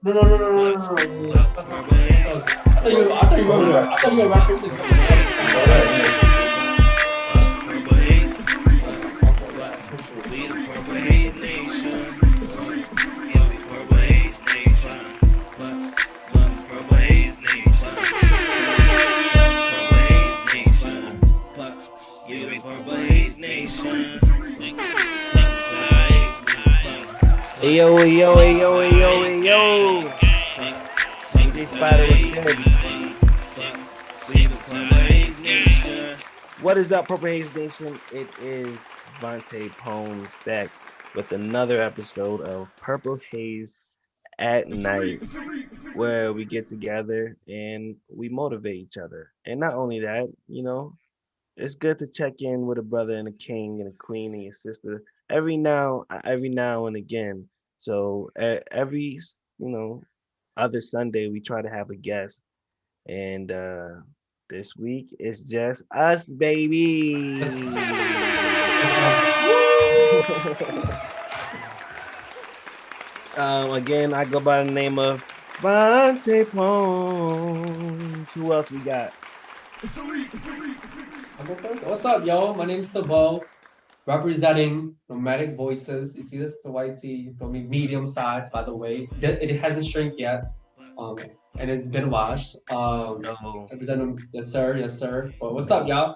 No. I thought you were referencing something else. We the PurpleHaze Nation. Yeah, we PurpleHaze Nation. PurpleHaze Nation. PurpleHaze Nation. Yeah, we PurpleHaze Nation. Yo. DJ Spider was good. What is up, PurpleHaze Nation? It is Vante Poems back with another episode of PurpleHaze at Night, where we get together and we motivate each other. And not only that, it's good to check in with a brother and a king and a queen and your sister every now and again. So every other Sunday we try to have a guest, and this week it's just us, baby. Again, I go by the name of Vante Poems. Who else we got? What's up, yo? My name's Tabo, representing Nomadic Voices. You see this? It's a white tee. You feel me? Medium size, by the way. It hasn't shrunk yet, and it's been washed. Representing, yes sir. Well, what's up, y'all?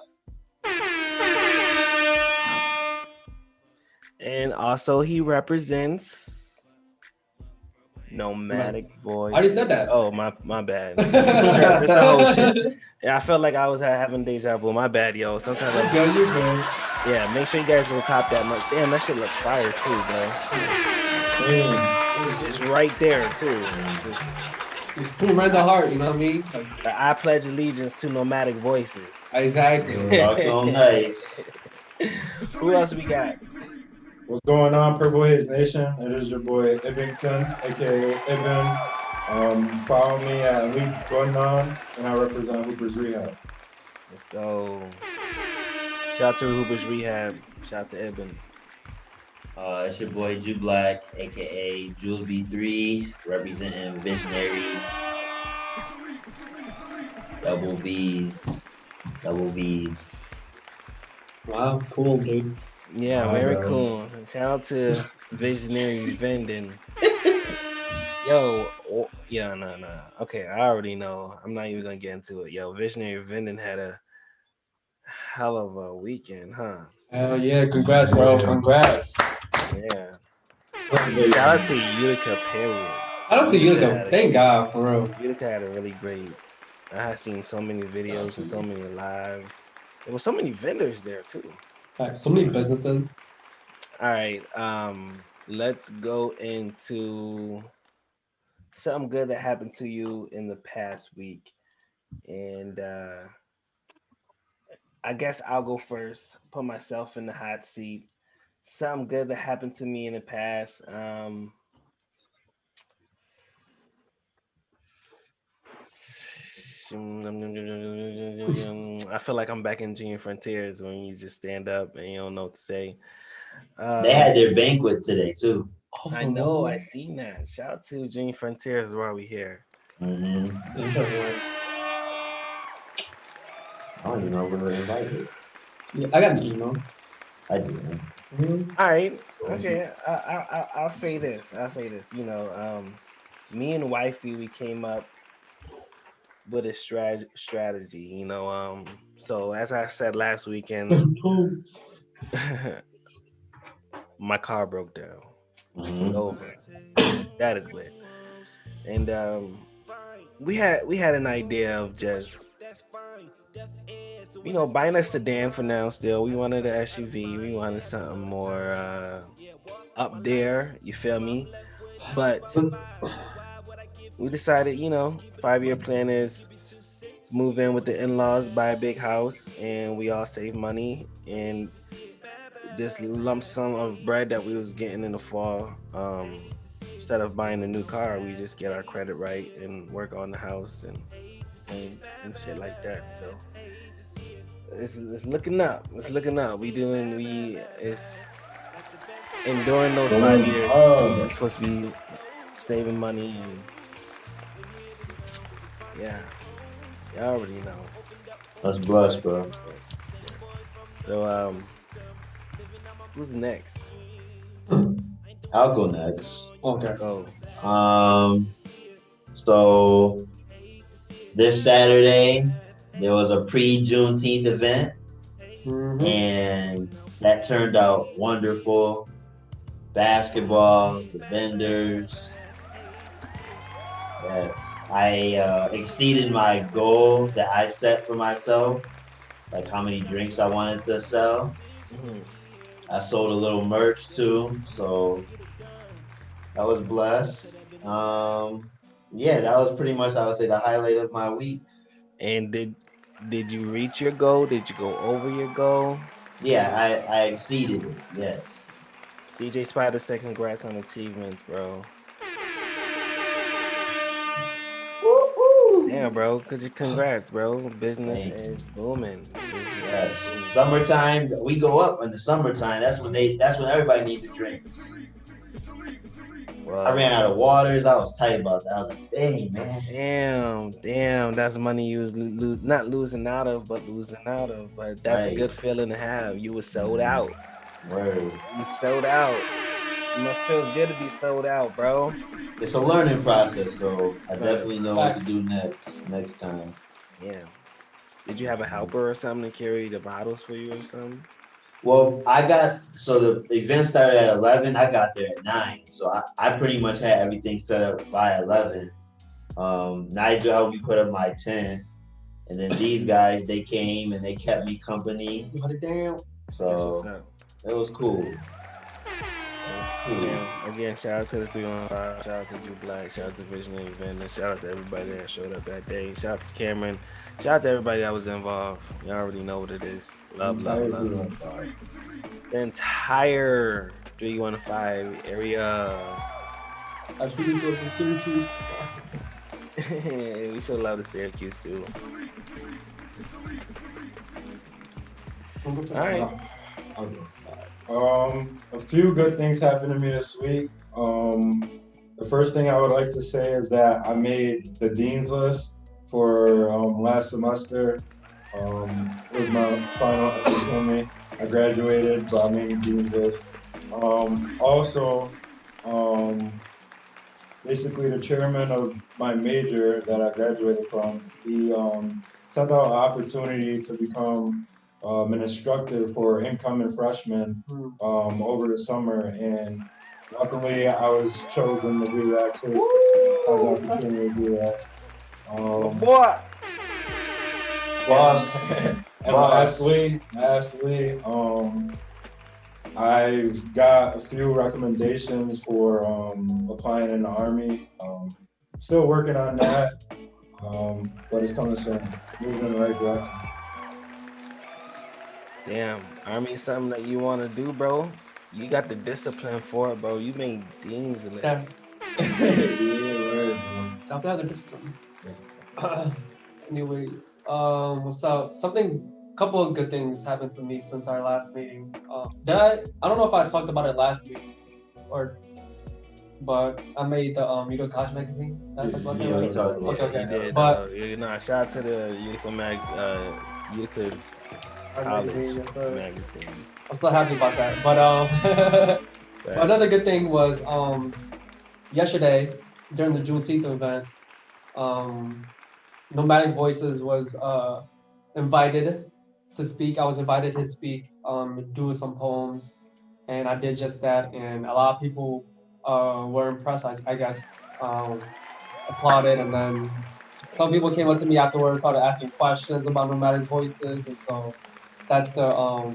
And also, he represents Nomadic Voice. I already said that. Oh, my bad. That's the whole shit. Yeah, I felt like I was having deja vu. My bad, yo. Sometimes you good. Yeah, make sure you guys go cop that much. Damn, that shit look fire too, bro. It's just right there too. Just put right in the heart, you know what I mean? I pledge allegiance to Nomadic Voices. Exactly. Nice. Who else we got? What's going on, PurpleHaze Nation? It is your boy Ibington, aka Ibn. Follow me at Elite Gunnon, and I represent Hooper's Rehab. Let's go. Shout out to Hooper's Rehab. Shout out to Ibn. It's your boy Jew Black, aka Jules B3, representing Visionary. Double V's. Wow, cool, dude. Yeah, very cool. Shout out to Visionary Vending. Yo, no. Okay, I already know. I'm not even gonna get into it. Yo, Visionary Vending had a hell of a weekend, huh? Hell yeah, congrats, bro. Congrats. Yeah. Shout out to Utica, period. Shout out to Utica. Thank God, for real. Utica had a really great. I have seen so many videos and so many lives. There were so many vendors there too. So many businesses. All right, let's go into something good that happened to you in the past week, and I guess I'll go first. Put myself in the hot seat. Something good that happened to me in the past. I feel like I'm back in Junior Frontiers when you just stand up and you don't know what to say. They had their banquet today too. I know, I seen that. Shout out to Junior Frontiers while we here. Mm-hmm. I don't even know when we're invited. Yeah, I got an email. I did. All right. Okay. I'll say this. Me and wifey, we came up with a strategy. So as I said last weekend, my car broke down. It's over. That is lit. And we had an idea of just buying a sedan for now. Still, we wanted an SUV. We wanted something more up there. You feel me? But we decided, 5-year plan is move in with the in-laws, buy a big house, and we all save money. And this lump sum of bread that we was getting in the fall, instead of buying a new car, we just get our credit right and work on the house and shit like that. So it's looking up. It's looking up. It's and during those 5 years, we're supposed to be saving money and Yeah, y'all already know. That's blessed, bro. Yes, yes. So who's next? I'll go next. Okay. Let's go. So this Saturday there was a pre-Juneteenth event, Mhm. and that turned out wonderful. Basketball, the vendors. Yes, I exceeded my goal that I set for myself, like how many drinks I wanted to sell. Mhm. I sold a little merch too, so that was blessed. Yeah, that was pretty much, I would say, the highlight of my week. And did you reach your goal? Did you go over your goal? Yeah, I exceeded it. Yes. DJ Spider said congrats on achievements, bro. Woo-hoo. Damn, bro. Congrats, bro. Business Thank you. is booming. Business Yes. is booming. Summertime, we go up in the summertime. That's when everybody needs the drinks. I Well, ran out of waters. I was tight about that. I was like, dang, man. damn. That's money you was not losing out of, but losing out of. But that's a Right. good feeling to have. You was sold out. Word. You sold out. It must feel good to be sold out, bro. It's a learning process, so I Right. definitely know what to Facts. do next time. Yeah. Did you have a helper or something to carry the bottles for you or something? Well, so the event started at 11. I got there at 9, so I pretty much had everything set up by 11. Nigel helped me put up my tent, and then these guys, they came and they kept me company. You hold it down. That's So what's up. it was cool. Again, shout out to the 315, shout out to Drew Black, shout out to Visionary Vendor, shout out to everybody that showed up that day, shout out to Cameron, shout out to everybody that was involved. Y'all already know what it is. Love. The entire 315 area. I should be going to Syracuse. We should love the Syracuse too. All right. Okay. A few good things happened to me this week. The first thing I would like to say is that I made the dean's list for last semester. It was my final opportunity. I graduated, but I made the dean's list. Also, basically the chairman of my major that I graduated from, he sent out an opportunity to become an instructor for incoming freshmen over the summer, and luckily I was chosen to do that too. I had the opportunity to do that. Boy. Boss. And lastly, I've got a few recommendations for applying in the Army. Still working on that, but it's coming soon. Moving in the right direction. Damn, Army is something that you want to do, bro. You got the discipline for it, bro. You made dean's list. Yeah. Yeah, Got the discipline. Anyways, what's up? Couple of good things happened to me since our last meeting. I don't know if I talked about it last week, but I made the College magazine. Did I talk about that? Yeah, we talked about Okay. You did. But shout out to the Utica College yes, sir. magazine. I'm so happy about that. But another good thing was yesterday during the Juneteenth event, Nomadic Voices was invited to speak. I was invited to speak, do some poems, and I did just that. And a lot of people were impressed. I guess applauded, and then some people came up to me afterwards, started asking questions about Nomadic Voices, and so that's the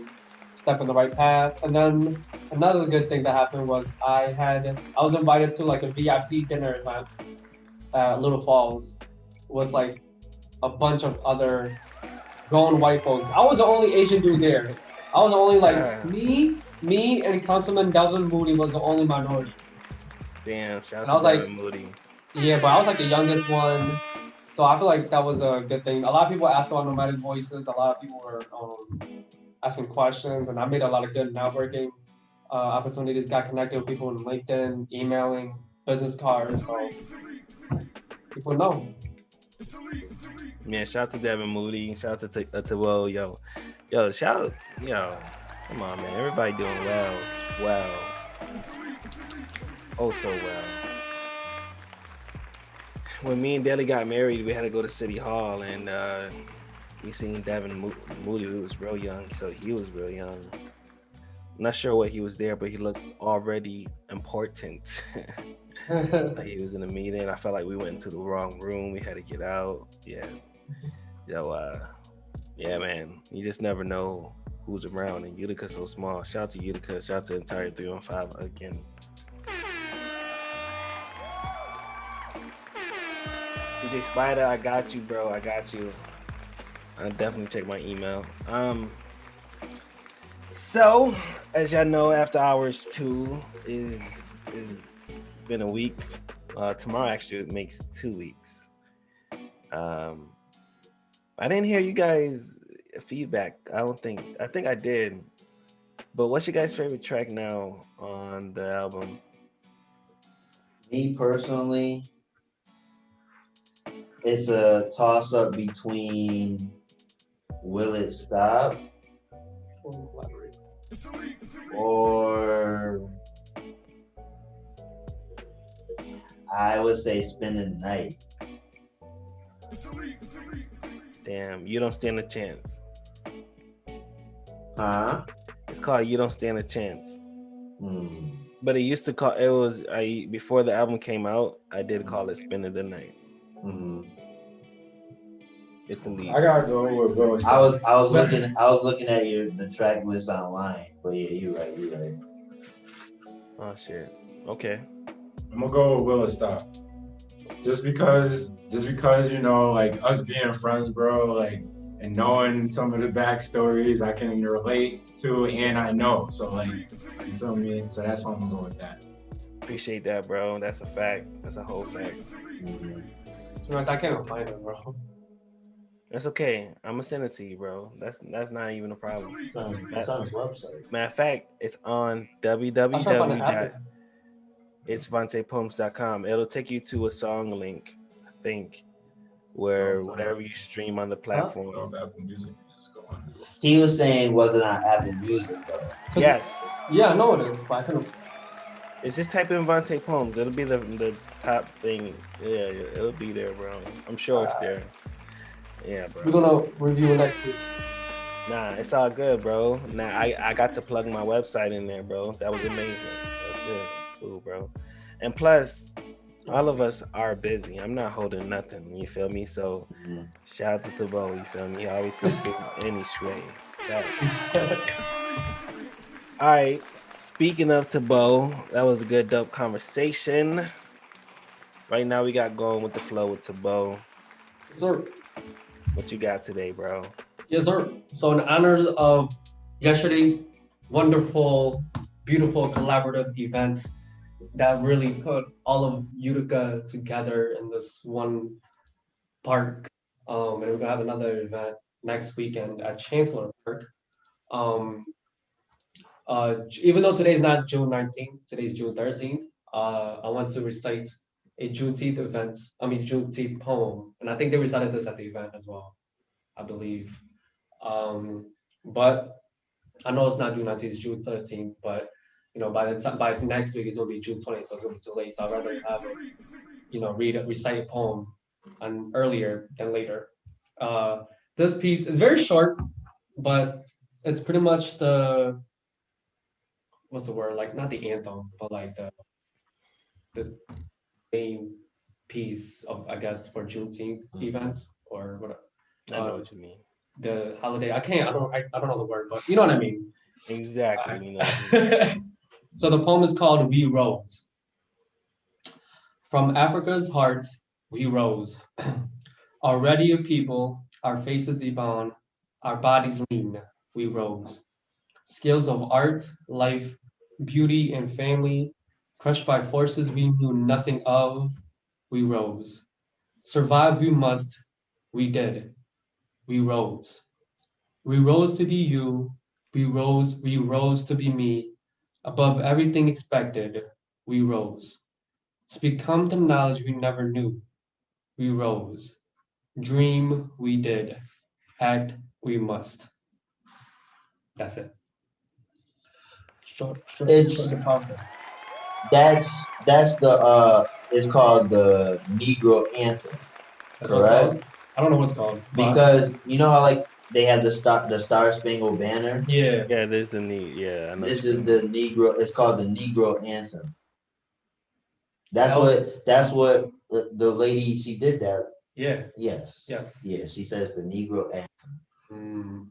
step in the right path. And then another good thing that happened was I was invited to like a VIP dinner event at Little Falls with like a bunch of other grown white folks. I was the only Asian dude there. I was the only me and Councilman Delvin Moody was the only minorities. Damn, shout And I out was to like, Devin Moody. Yeah, but I was like the youngest one. So I feel like that was a good thing. A lot of people asked about Nomadic Voices. A lot of people were asking questions, and I made a lot of good networking opportunities. Got connected with people on LinkedIn, emailing, business cards. So people know. Man, shout out to Devin Moody. Shout out to Will. Yo, shout, yo. Come on, man. Everybody doing well. Oh, so well. When me and Deli got married, we had to go to City Hall, and we seen Devin Moody. He was real young, so he was real young. I'm not sure what he was there, but he looked already important. Like he was in a meeting. I felt like we went into the wrong room. We had to get out. Yeah. Yeah, man. You just never know who's around, and Utica's so small. Shout out to Utica. Shout out to the entire 315 again. DJ Spider, I got you, bro. I got you. I'll definitely check my email. So as y'all know, After Hours 2 is it's been a week. Tomorrow actually makes 2 weeks. I didn't hear you guys feedback. I think I did. But what's your guys' favorite track now on the album? Me personally, it's a toss up between Will It Stop or I would say Spending the Night. Damn, You Don't Stand a Chance. Huh? It's called You Don't Stand a Chance. Hmm. But before the album came out, I did call it Spending the Night. Mm-hmm. It's a lead. I gotta go with Will. I was looking at the track list online, but yeah, you're right. Oh shit. Okay. I'm gonna go with Will It Stop. Just because you know, like us being friends, bro, like and knowing some of the backstories I can relate to and I know. So like, you feel me? So that's why I'm gonna go with that. Appreciate that, bro. That's a fact. That's a whole fact. Mm-hmm. I can't find it, bro. That's okay. I'm gonna send it to you, bro. That's not even a problem. It's on his website. Matter of fact, it's on I'm trying to find the app. It's vantepoems.com. It'll take you to a song link, I think, where whatever you stream on the platform. Apple Music. Just go on. He was saying wasn't on Apple Music though. Yes. Yeah, I know it is, but I couldn't. It's just type in Vante Poems. It'll be the top thing. Yeah, it'll be there, bro. I'm sure it's there. Yeah, bro. We're gonna review it next week. Nah, it's all good, bro. Nah, I got to plug my website in there, bro. That was amazing. That's good. That's cool, bro. And plus, all of us are busy. I'm not holding nothing. You feel me? So, shout out to Tabo. You feel me? He always comes through any sway. All right. Speaking of Tabo, that was a good, dope conversation. Right now, we got going with the flow with Tabo. Sir. What you got today, bro? Yes, sir. So in honors of yesterday's wonderful, beautiful collaborative events that really put all of Utica together in this one park. And we're gonna have another event next weekend at Chancellor Park. Even though today's not June 19th, today's June 13th, I want to recite a Juneteenth poem. And I think they recited this at the event as well, I believe. But I know it's not June 19th, it's June 13th, but you know, by it's next week, it's gonna be June 20th, so it's gonna be too late. So I'd rather have it, recite a poem earlier than later. This piece is very short, but it's pretty much what's the word? Like not the anthem, but like the main piece of, I guess, for Juneteenth events or whatever. I know what you mean. The holiday. I don't know the word, but you know what I mean. Exactly. You know. So the poem is called We Rose. From Africa's heart, we rose. Already a people, our faces ebon, our bodies lean, we rose. Skills of art, life, beauty, and family, crushed by forces we knew nothing of, we rose. Survive we must, we did. We rose. We rose to be you. We rose to be me. Above everything expected, we rose. To become the knowledge we never knew, we rose. Dream we did. Act we must. That's it. Short It's and powerful. that's the it's called the Negro anthem, That's what it's correct? called. I don't know what it's called, but Because you know how like they have the Star Spangled Banner. yeah. Yeah, there's the need. Yeah, I know what This you're is talking the about. Negro. It's called the Negro anthem. L. That's what the lady she did that. Yeah. Yes. Yes. Yeah, she says the Negro anthem. Hmm.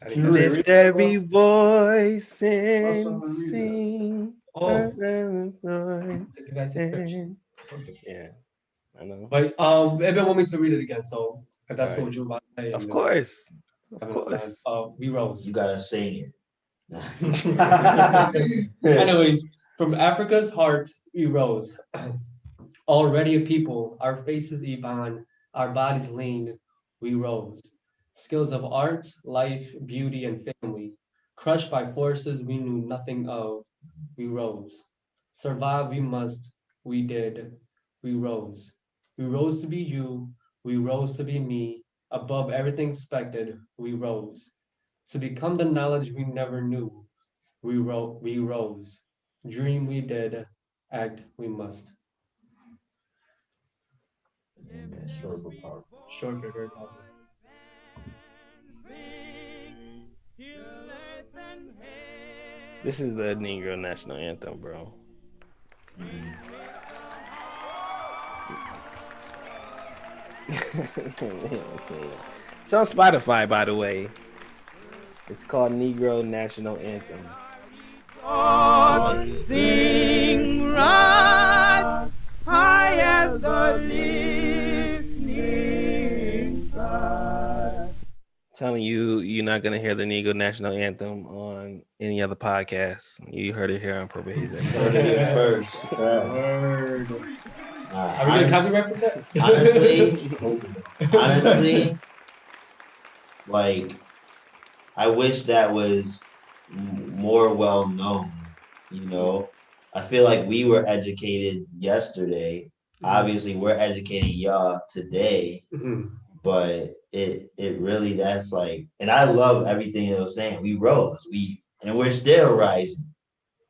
I Can didn't you catch reread it. Lift that, every bro? voice What's and someone read that? sing. Oh, Mm. take it back to the scripture. Okay. Yeah, I know. But Evan want me to read it again, so if that's All cool right. with you, Vante Of and course. Of have enough time. course. We rose. You gotta sing it. Anyways, from Africa's heart we rose. Already a people, our faces Ivan, our bodies lean, we rose. Skills of art, life, beauty, and family. Crushed by forces we knew nothing of, we rose. Survive we must, we did, we rose. We rose to be you, we rose to be me. Above everything expected, we rose. To become the knowledge we never knew, we rose. Dream we did, act we must. Amen. Short but powerful. Short but very powerful. This is the Negro national anthem, bro. It's on Spotify, by the way. It's called Negro National Anthem. Sing right high as the listening sky. Telling you, you're not gonna hear the Negro National Anthem on any other podcast. You heard it here on PurpleHaze. Heard it here first. Word. Nah, Are we getting copyright for that? honestly, like I wish that was more well known. You know, I feel like we were educated yesterday. Obviously, we're educating y'all today, Mhm. but it really that's like, and I love everything it was saying. We rose, and we're still rising.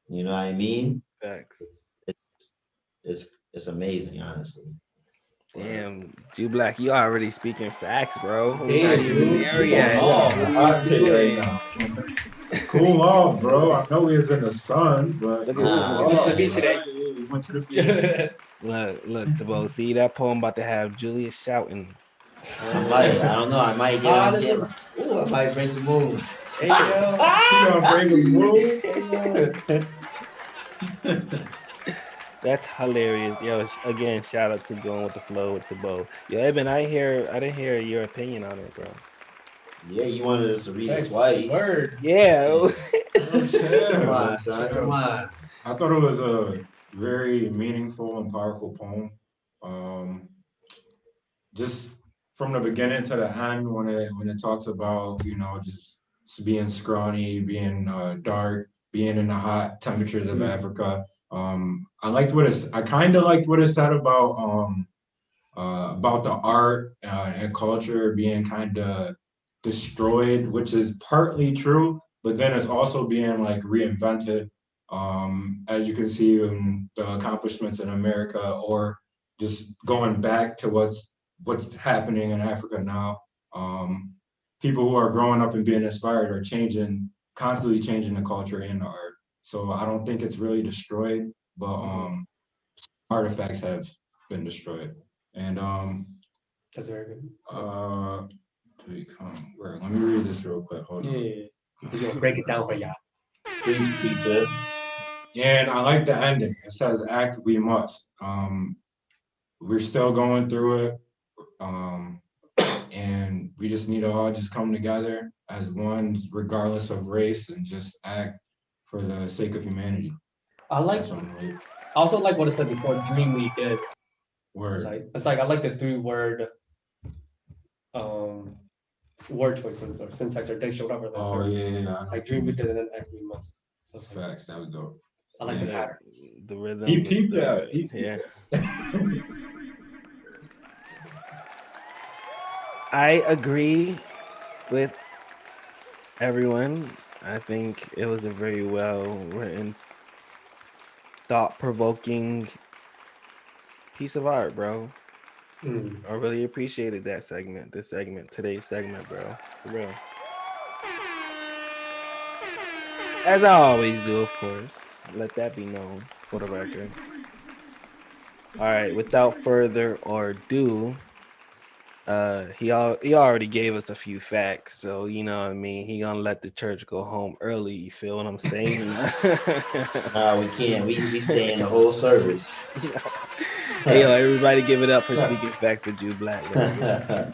You know what I mean? Facts. It's amazing, honestly. Damn, Jew Black, you already speaking facts, bro. We're Damn, not even dude. there You yet. going off. Hot take right now. Cool off, bro. I know we was in the sun, but Look He at went to the man. beach today. we went to the beach. look, Tabo. See that poem about to have Julius shouting. I might. I don't know. I might get on camera. Ooh, I might break the mood. Hey, yo. You gonna bring the mood? That's hilarious. Yo, again, shout out to Going with the Flow with Tabo. Yo, Eben, I didn't hear your opinion on it, bro. Yeah, you wanted us to read it Thanks. twice. Word. Yeah. Come on, son. Come on. I thought it was a very meaningful and powerful poem. Just from the beginning to the end, when it talks about just being scrawny, being dark, being in the hot temperatures of Africa. I kind of liked what it said about the art and culture being kind of destroyed, which is partly true, but then it's also being like reinvented. As you can see in the accomplishments in America, or just going back to what's happening in Africa now. People who are growing up and being inspired are constantly changing the culture and the art. So I don't think it's really destroyed, but artifacts have been destroyed. And That's very good. let me read this real quick. Hold on. Yeah. He's gonna break it down for y'all. Preach, preacher. And I like the ending. It says, "Act we must." We're still going through it, and we just need to all just come together as one, regardless of race, and just act for the sake of humanity. I also like what it said before. Dream we did. Word. It's like I like the 3-word word choices or syntax or diction, whatever. That's Oh yeah. Like dream we did and then act we must. So it's like, Facts. That was dope. I like the patterns. The rhythm. He peeped that. Yeah. I agree with everyone. I think it was a very well written, thought provoking piece of art, bro. Mm. I really appreciated that segment, today's segment, bro. For real. As I always do, of course. Let that be known for the record. All right, without further ado, he already gave us a few facts, so you know what I mean. He gonna let the church go home early. You feel what I'm saying? Nah, we can't. We stay in the whole service. Hey yo, everybody, give it up for speaking facts with Jew Black. Let's get it.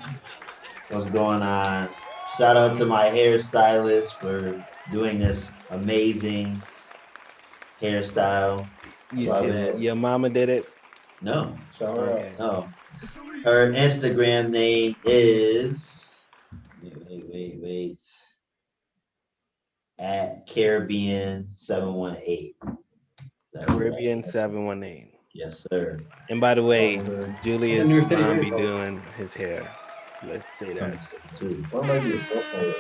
What's going on? Shout out to my hairstylist for doing this amazing hairstyle. You So I've said been your mama did it. no, Shout her Okay. no. Her Instagram name is wait. At Caribbean 718. Caribbean 718. Yes, sir. And by the way, Follow her. Julius New York City, mom right? be doing his hair. So let's say that. Too. What might be a Brooklyn?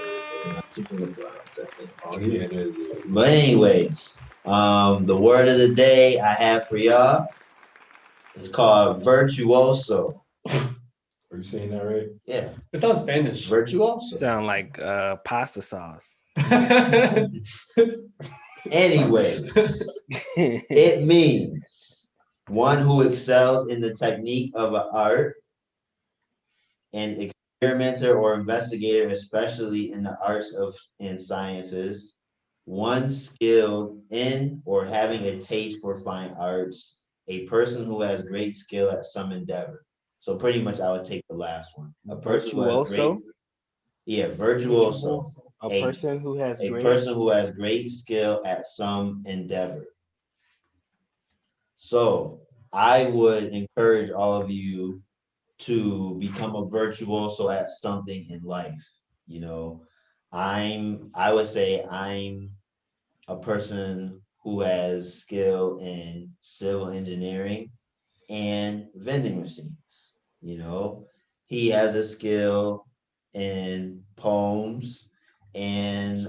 She's from the Bronx, I think. Oh, yeah, it is. But anyways, the word of the day I have for y'all is called virtuoso. Are you saying that right? Yeah, It sounds Spanish. virtuoso. Sound like pasta sauce. Anyways, it means one who excels in the technique of an art, an experimenter or investigator, especially in the arts and sciences, one skilled in or having a taste for fine arts, a person who has great skill at some endeavor. So pretty much I would take the last one. A person who has great, Virtuoso? virtuoso. A person who has A great. person who has great skill at some endeavor. So I would encourage all of you to become a virtuoso at something in life. You know, I would say I'm a person who has skill in civil engineering and vending machines. You know, he has a skill in poems and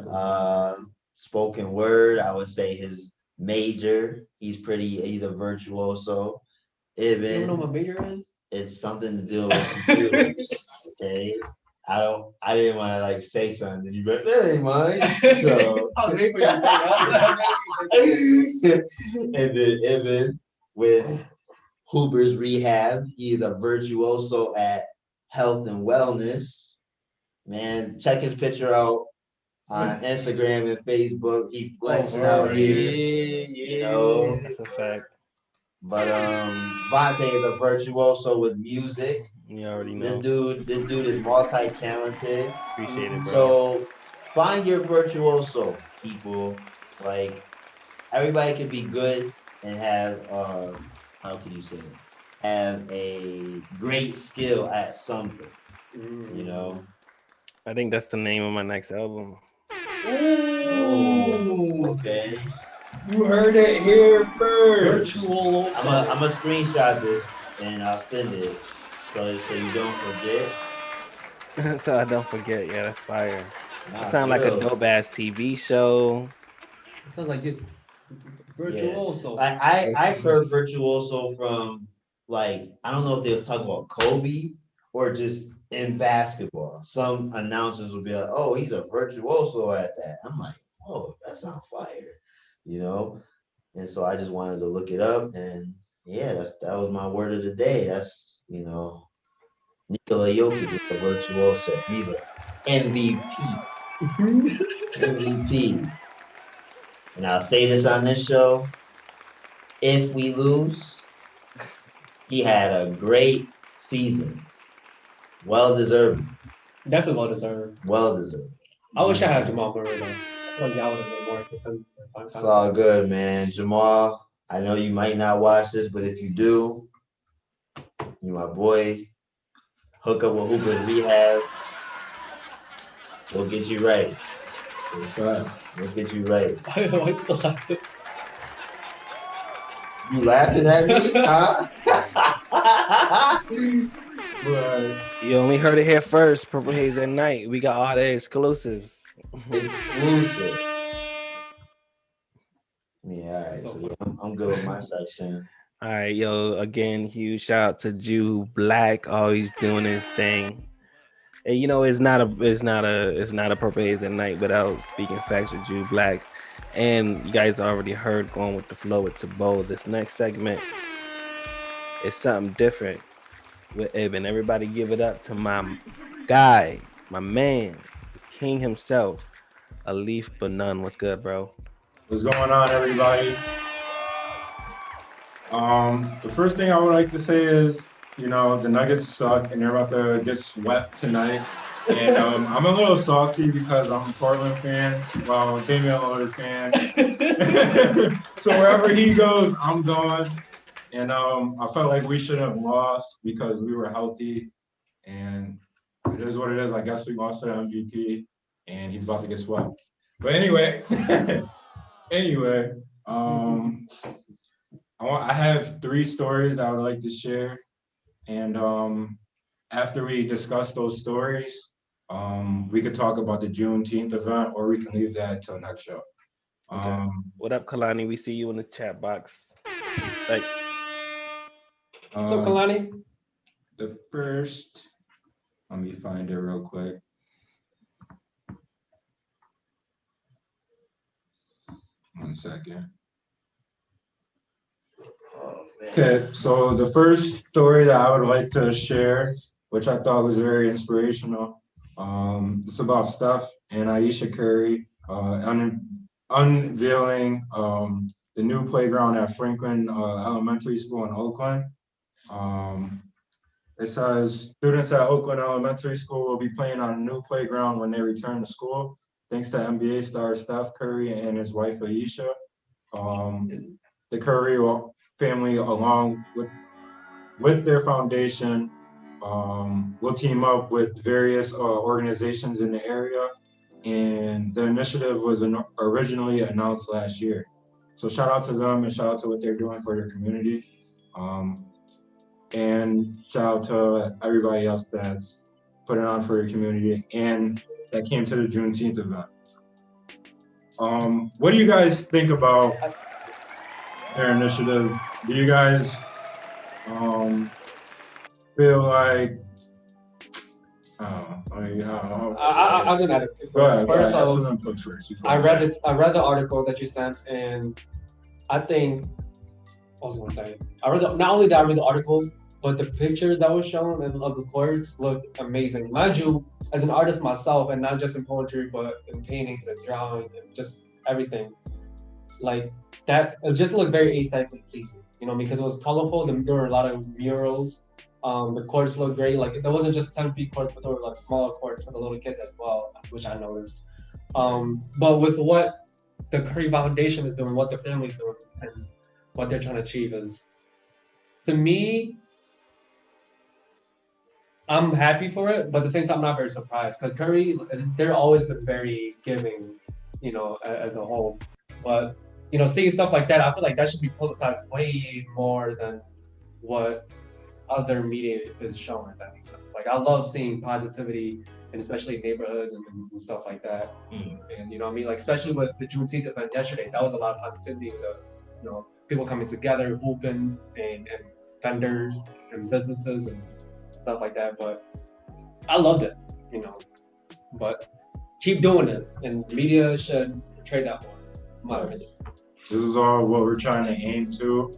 spoken word. I would say his major, he's a virtuoso. You don't know Ibn, what my major is? it's something to do with computers. Okay. I didn't want to like say something, and you be like, that ain't mine. So I was waiting for you to say that. and then Ibn with Huber's Rehab. He is a virtuoso at health and wellness. Man, check his picture out on Instagram and Facebook. He flexing out here, you know. That's a fact. But Vante is a virtuoso with music. You already This know. dude is multi-talented. Appreciate it, bro. So find your virtuoso, people. Like everybody can be good and have how can you say it? Have a great skill at something. You know. I think that's the name of my next album. Ooh, okay. You heard it here first. Virtual. I'm a screenshot this and I'll send it so you don't forget. So I don't forget. Yeah, that's fire. Nah, It sounds like a for real. dope ass TV show. It sounds like it's virtuoso. I heard virtuoso from like I don't know if they was talking about Kobe or just in basketball. Some announcers would be like, "Oh, he's a virtuoso at that." I'm like, "Oh, that sounds fire," you know. And so I just wanted to look it up, and yeah, that was my word of the day. That's Nikola Jokic is a virtuoso. He's a MVP. MVP. And I'll say this on this show. If we lose, he had a great season. Well deserved. Definitely well deserved. Well deserved. I wish I had Jamal Murray though. I feel like y'all would have been more contending. It's all good, man. Jamal, I know you might not watch this, but if you do, you my boy. Hook up with Hooper's Rehab. We'll get you right. We'll get you right. You laughing at me? Huh? But You only heard it here first. Purple Haze at night. We got all the exclusives. Exclusive. Yeah, all right. So So yeah, I'm good with my section. All right, yo. Again, huge shout out to Jew Black, always doing his thing. And you know, it's not a Purple Haze at night without speaking facts with Jew Blacks. And you guys already heard going with the flow with Tabo. This next segment is something different with Ibn. Everybody give it up to my guy, my man, the king himself, Khalif Banan. What's good, bro? what's going on, everybody? The first thing I would like to say is, you know, the Nuggets suck and they're about to get swept tonight. And I'm a little salty because I'm a Portland fan. Well, Damian Lillard fan. So wherever he goes, I'm going. And I felt like we should have lost because we were healthy. And it is what it is. I guess we lost to the MVP, and he's about to get swept. But anyway, I have 3 stories I would like to share. And after we discuss those stories, we could talk about the Juneteenth event, or we can leave that till next show. Okay. What up, Kalani? We see you in the chat box. Like, So Kalani, The first, let me find it real quick. One second. Oh, man. Okay, so the first story that I would like to share, which I thought was very inspirational, it's about Steph and Aisha Curry unveiling the new playground at Franklin Elementary School in Oakland. It says students at Oakland Elementary School will be playing on a new playground when they return to school, thanks to NBA star Steph Curry and his wife Aisha. The Curry family, along with their foundation, will team up with various organizations in the area, and the initiative was originally announced last year. So shout out to them and shout out to what they're doing for their community. And shout out to everybody else that's put it on for your community and that came to the Juneteenth event. What do you guys think about their initiative? Do you guys feel like I'll do that. Go ahead. First Have off, some input first before I read the article that you sent, and I think what was I gonna say? Not only did I read the article, but the pictures that were shown of the courts looked amazing. Mind you, as an artist myself, and not just in poetry, but in paintings and drawing and just everything, like that, it just looked very aesthetically pleasing. You know, because it was colorful. There were a lot of murals. The courts looked great. Like there wasn't just 10 feet courts, but there were like smaller courts for the little kids as well, which I noticed. But with what the Curry Foundation is doing, what the family's doing, and what they're trying to achieve is, to me, I'm happy for it, but at the same time, I'm not very surprised because Curry, they're always been very giving, you know, as a whole. But you know, seeing stuff like that, I feel like that should be publicized way more than what other media is showing, if that makes sense. Like I love seeing positivity, and especially in neighborhoods and stuff like that. And you know what I mean? Like especially with the Juneteenth event yesterday, that was a lot of positivity. You know, people coming together, hooping, and vendors and businesses and stuff like that. But I loved it, you know. But keep doing it, and media should portray that more, in my opinion. This is all what we're trying to aim to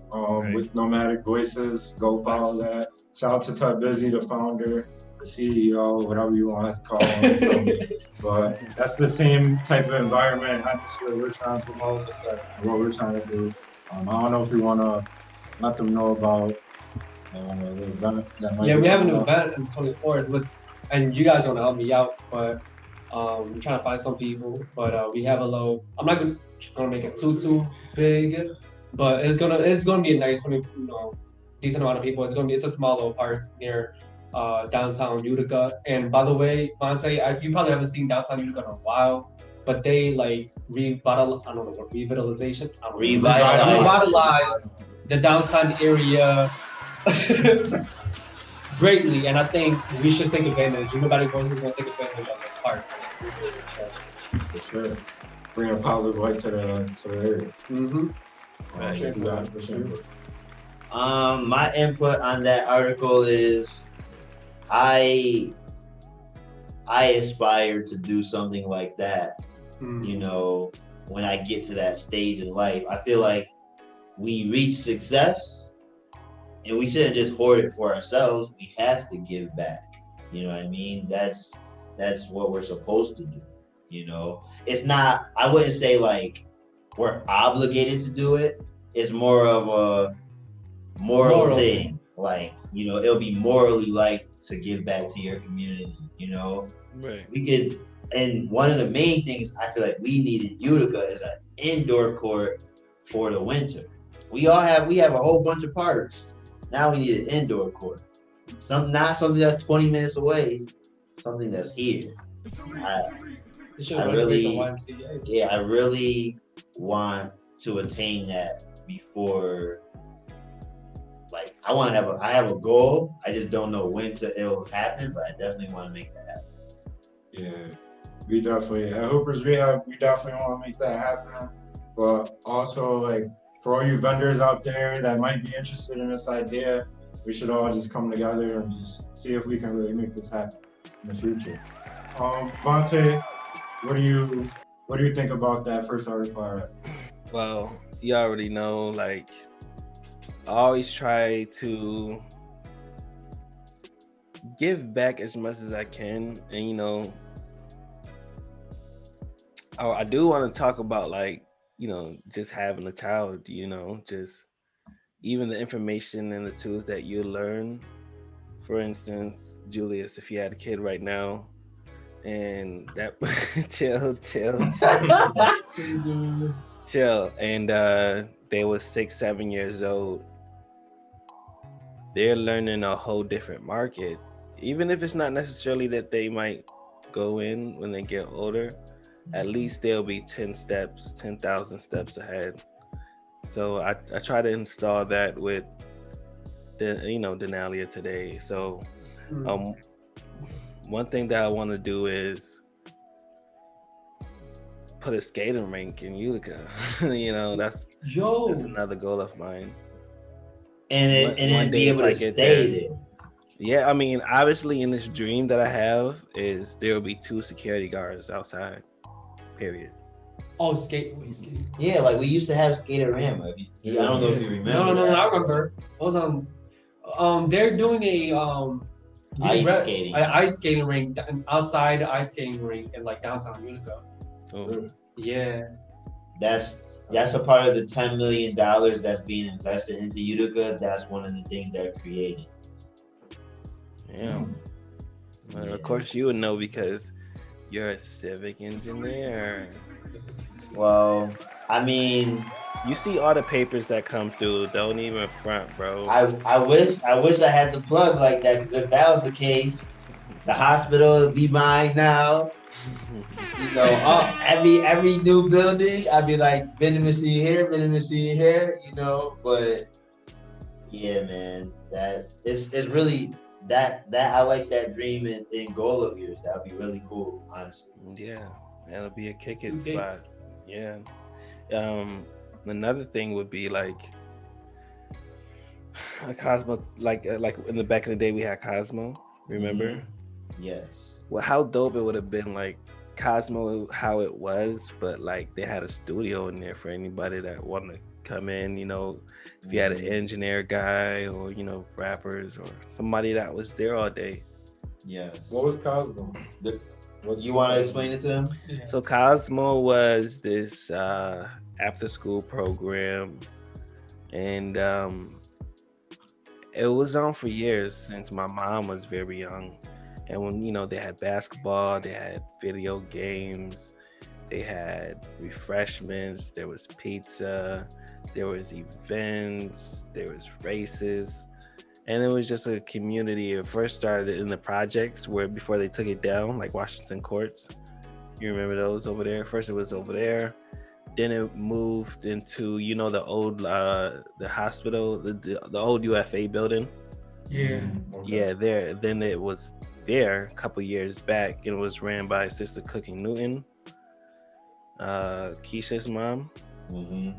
with Nomadic Voices. Go follow that. Shout out to Tabo, the founder, the CEO, whatever you want to call him. But that's the same type of environment, atmosphere we're trying to promote. What we're trying to do. I don't know if we want to let them know about the event that might we have an event on the 24th, and you guys want to help me out, but we're trying to find some people. But we have a low. I'm not gonna make it too big, but it's gonna be a nice, you know, decent amount of people. It's a small little park near downtown Utica. And by the way, Vante, you probably haven't seen downtown Utica in a while, but they like revitalize the downtown area. greatly, and I think we should take advantage. Nobody voices going to take advantage of those parts. For sure. Bring a positive light to the area. Mm-hmm. Right. Check that for sure. My input on that article is I aspire to do something like that. You know, when I get to that stage in life, I feel like we reach success and we shouldn't just hoard it for ourselves. We have to give back. You know what I mean? That's what we're supposed to do. You know, it's not, I wouldn't say like we're obligated to do it. It's more of a moral thing. Like, you know, it'll be morally like to give back to your community, you know? Right. We could, and one of the main things I feel like we need in Utica is an indoor court for the winter. We have a whole bunch of parks. Now we need an indoor court. Not something that's 20 minutes away, something that's here. I really want to attain that before. Like, I have a goal. I just don't know when it'll happen, but I definitely want to make that happen. Yeah, we definitely at Hoopers Rehab, we definitely want to make that happen. But also, like, for all you vendors out there that might be interested in this idea, we should all just come together and just see if we can really make this happen in the future. Vante, what do you think about that first article? Well, you already know, like, I always try to give back as much as I can, and you know, I do want to talk about, like, you know, just having a child, you know, just even the information and the tools that you learn. For instance, Julius, if you had a kid right now, and that chill, and they were 6-7 years old, they're learning a whole different market, even if it's not necessarily that they might go in when they get older. At least they'll be 10,000 steps ahead. So I try to install that with Denalia today. So one thing that I want to do is put a skating rink in Utica. You know, that's another goal of mine. And then be able to stay there. Yeah, I mean, obviously in this dream that I have is there will be 2 security guards outside. Period. Oh, skate. Yeah, like we used to have Skaterama. I don't know if you remember. No, I remember. It was on. They're doing a ice skating rink outside the ice skating rink in like downtown Utica. Oh. Yeah. That's a part of the $10 million that's being invested into Utica. That's one of the things they're creating. Yeah. Well, of course you would know because you're a civic engineer. Well, I mean, you see all the papers that come through. Don't even front, bro. I wish I had the plug like that, because if that was the case, the hospital would be mine now. You know, every new building, I'd be like, vending machine here, you know. But yeah, man, that it's really that I like that dream and goal of yours. That'd be really cool, honestly. Yeah, that'll be a kick-it spot. Yeah. Another thing would be like a Cosmo, like in the back of the day we had Cosmo. Remember? Mm-hmm. Yes. Well, how dope it would have been, like Cosmo, how it was, but like they had a studio in there for anybody that wanted to come in. You know, if you had an engineer guy or rappers or somebody that was there all day. Yes. What was Cosmo? You want to explain it to him? Yeah. So Cosmo was this after school program, and it was on for years since my mom was very young. And when they had basketball, they had video games, they had refreshments, there was pizza, there was events, there was races. And it was just a community. It first started in the projects before they took it down, like Washington Courts. You remember those over there? First it was over there. Then it moved into, the old, the hospital, the old UFA building. Yeah. Okay. Yeah, there. Then it was there a couple years back. It was ran by Sister Cooking Newton, Keisha's mom, Mhm.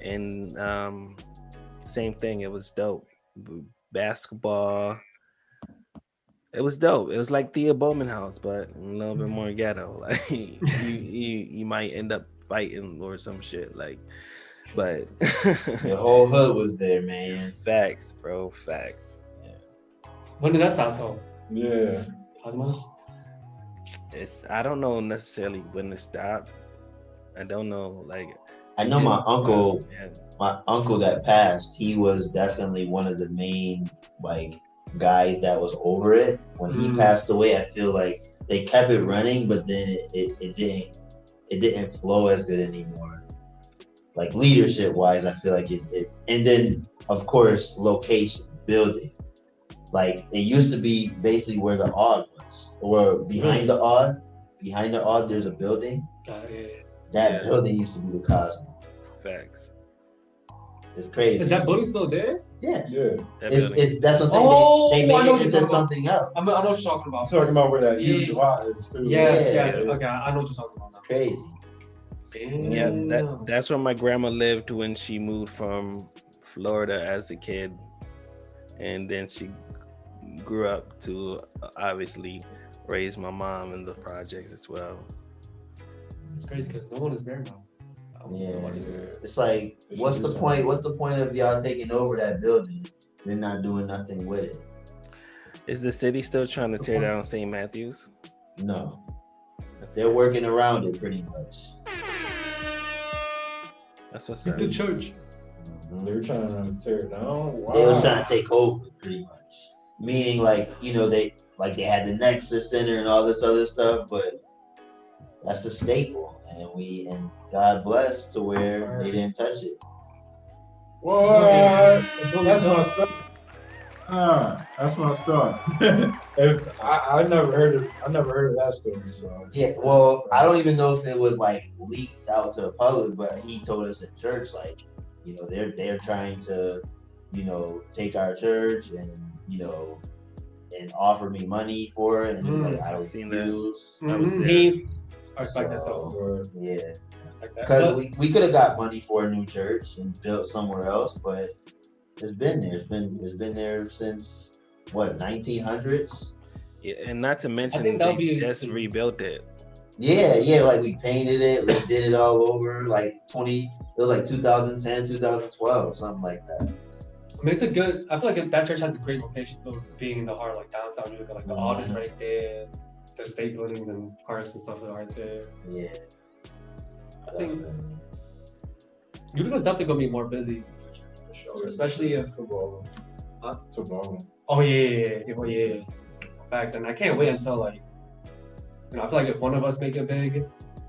and same thing. It was dope. Basketball. It was dope. It was like Thea Bowman House, but a little bit more ghetto. Like you might end up fighting or some shit. Like, but The whole hood was there, man. facts, bro. Facts. When did that start though? Yeah. Cosmo? I don't know necessarily when to stop. I don't know. Like, I know my uncle. Yeah. My uncle that passed, he was definitely one of the main like guys that was over it. When he passed away, I feel like they kept it running, but then it didn't flow as good anymore. Like leadership wise, I feel like it and then of course location, building. Like it used to be basically where the odd was. Or behind the odd there's a building. That building used to be the Cosmo. Facts. It's crazy. Is that building still there? Yeah. Yeah. It's that's what I'm saying. Oh, they I made know it what you're into talking something else. I know what you're talking about. I'm talking about where that Yeah. huge lot is too. Yes, Yeah. yes. Okay, I know what you're talking about now. Crazy. Yeah, that's where my grandma lived when she moved from Florida as a kid, and then she grew up to obviously raise my mom in the projects as well. It's crazy because no one is there now. Yeah. Nobody there. It's like, They should what's do the something. point? What's the point of y'all taking over that building? They're not doing nothing with it. Is the city still trying to tear down St. Matthews? No. They're working around it pretty much. That's what's Beat up. the church. Mhm. They were trying to tear it down. Wow. They was trying to take over pretty much. Meaning like, they had the Nexus Center and all this other stuff, but that's the staple. And God bless to where they didn't touch it. What? That's my stuff. That's my stuff. I never heard of that story. So Yeah, well, I don't even know if it was like leaked out to the public, but he told us in church, like, they're trying to, take our church and, and offer me money for it. And he's like, I I've seen that. refuse. I was there. He's I respect that though. or- Yeah. I respect that. Because But we could have got money for a new church and built somewhere else, but it's been there. It's been there since what, 1900s? Yeah, and not to mention think that would they be just interesting. rebuilt it. Yeah, like we painted it, we did it all over, like it was like 2010, 2012, something like that. I mean, I feel like that church has a great location for being in the heart, like downtown Utica, like the audit right there, the state buildings and parks and stuff that are right there. Yeah. I think definitely. Utica's definitely gonna be more busy for sure, especially if. football. Huh? Football. Oh yeah. Facts, and I can't wait until like, I feel like if one of us make it big,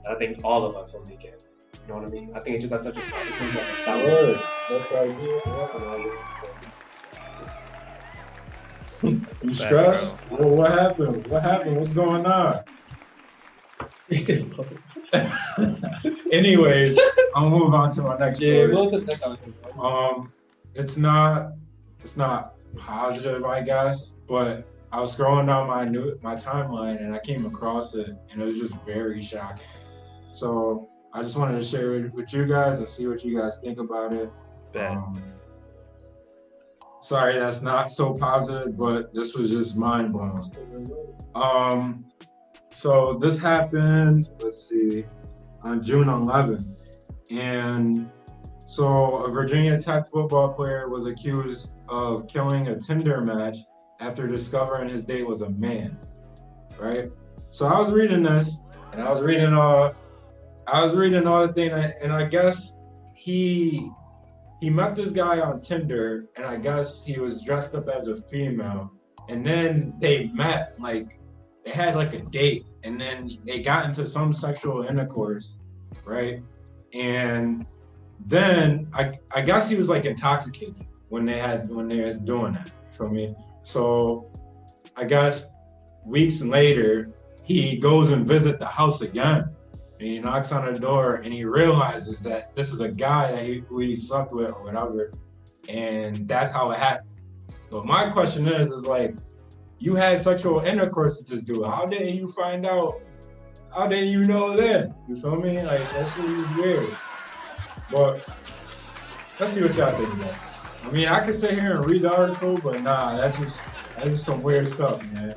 I think all of us will make it. You know what I mean? I think it's just such a that Word. That's the idea. You stressed? Well, what happened? What's going on? Anyways, I'll move on to my next Yeah, story. we'll to the next one. It's not positive, I guess, but I was scrolling down my timeline and I came across it and it was just very shocking. So I just wanted to share it with you guys and see what you guys think about it. Bet. Sorry, that's not so positive, but this was just mind blowing. So this happened, let's see, on June 11th. And so a Virginia Tech football player was accused of killing a Tinder match after discovering his date was a man, right? So I was reading this and I was reading all the thing, and I guess he met this guy on Tinder, and I guess he was dressed up as a female, and then they met, like they had like a date, and then they got into some sexual intercourse, right? And then I guess he was like intoxicated when they was doing that, for me. So I guess weeks later he goes and visit the house again. And he knocks on the door and he realizes that this is a guy that who he slept with or whatever. And that's how it happened. But my question is like, you had sexual intercourse with this dude. How didn't you find out? How didn't you know then? You feel me? Like, that shit is weird. But let's see what y'all think about it. I mean, I could sit here and read the article, but nah, that's just some weird stuff, man.